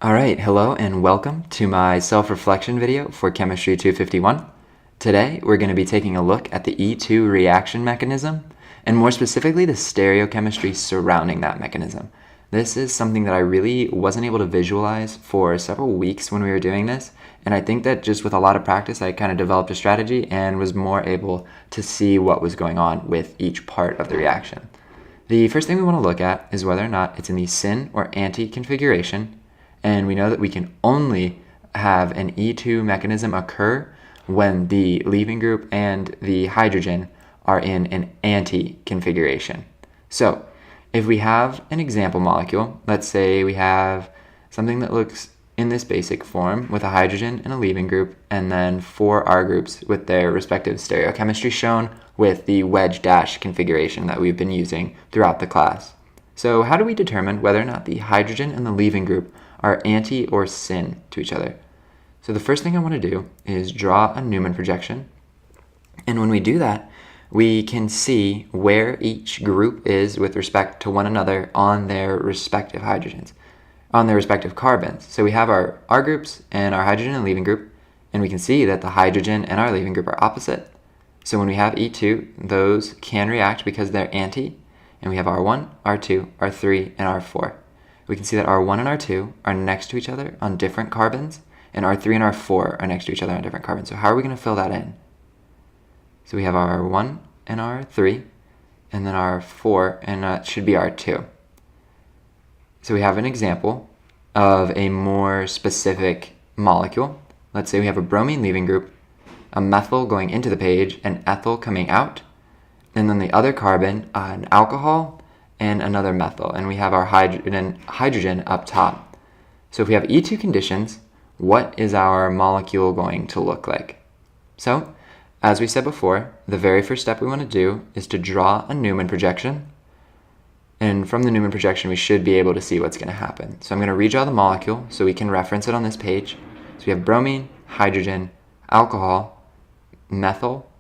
Alright, hello and welcome to my self-reflection video for Chemistry 251. Today we're going to be taking a look at the E2 reaction mechanism, and more specifically the stereochemistry surrounding that mechanism. This is something that I really wasn't able to visualize for several weeks when we were doing this, and I think that just with a lot of practice I kind of developed a strategy and was more able to see what was going on with each part of the reaction. The first thing we want to look at is whether or not it's in the syn or anti configuration. And we know that we can only have an E2 mechanism occur when the leaving group and the hydrogen are in an anti-configuration. So if we have an example molecule, let's say we have something that looks in this basic form with a hydrogen and a leaving group, and then 4 R groups with their respective stereochemistry shown with the wedge dash configuration that we've been using throughout the class. So how do we determine whether or not the hydrogen and the leaving group are anti or syn to each other? So the first thing I want to do is draw a Newman projection. And when we do that, we can see where each group is with respect to one another on their respective hydrogens, on their respective carbons. So we have our R groups and our hydrogen and leaving group, and we can see that the hydrogen and our leaving group are opposite. So when we have E2, those can react because they're anti, and we have R1, R2, R3, and R4. We can see that R1 and R2 are next to each other on different carbons, and R3 and R4 are next to each other on different carbons. So how are we going to fill that in? So we have R1 and R3, and then R4, and it should be R2. So we have an example of a more specific molecule. Let's say we have a bromine leaving group, a methyl going into the page, an ethyl coming out, and then the other carbon, an alcohol, and another methyl, and we have our hydrogen up top. So if we have E2 conditions, what is our molecule going to look like? So, as we said before, the very first step we want to do is to draw a Newman projection, and from the Newman projection we should be able to see what's going to happen. So I'm going to redraw the molecule so we can reference it on this page. So we have bromine, hydrogen, alcohol, methyl,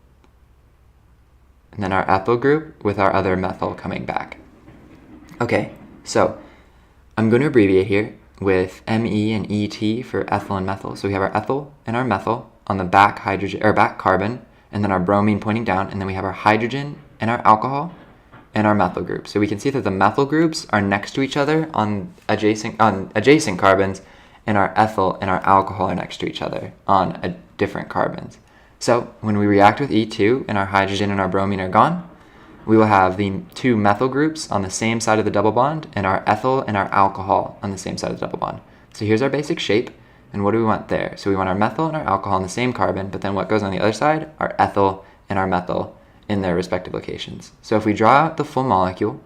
and then our ethyl group with our other methyl coming back. Okay, so I'm going to abbreviate here with Me and Et for ethyl and methyl. So we have our ethyl and our methyl on the back hydrogen or back carbon, and then our bromine pointing down, and then we have our hydrogen and our alcohol and our methyl group. So we can see that the methyl groups are next to each other on adjacent carbons, and our ethyl and our alcohol are next to each other on different carbons. So when we react with E2 and our hydrogen and our bromine are gone, we will have the 2 methyl groups on the same side of the double bond, and our ethyl and our alcohol on the same side of the double bond. So here's our basic shape, and what do we want there? So we want our methyl and our alcohol on the same carbon, but then what goes on the other side? Our ethyl and our methyl in their respective locations. So if we draw out the full molecule,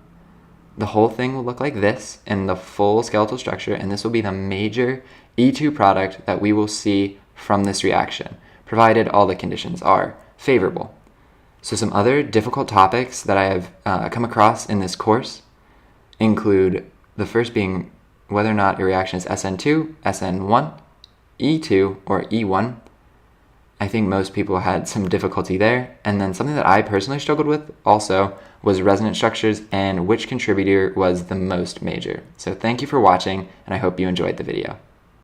the whole thing will look like this in the full skeletal structure, and this will be the major E2 product that we will see from this reaction, provided all the conditions are favorable. So some other difficult topics that I have come across in this course include the first being whether or not a reaction is SN2, SN1, E2, or E1. I think most people had some difficulty there. And then something that I personally struggled with also was resonance structures and which contributor was the most major. So thank you for watching, and I hope you enjoyed the video.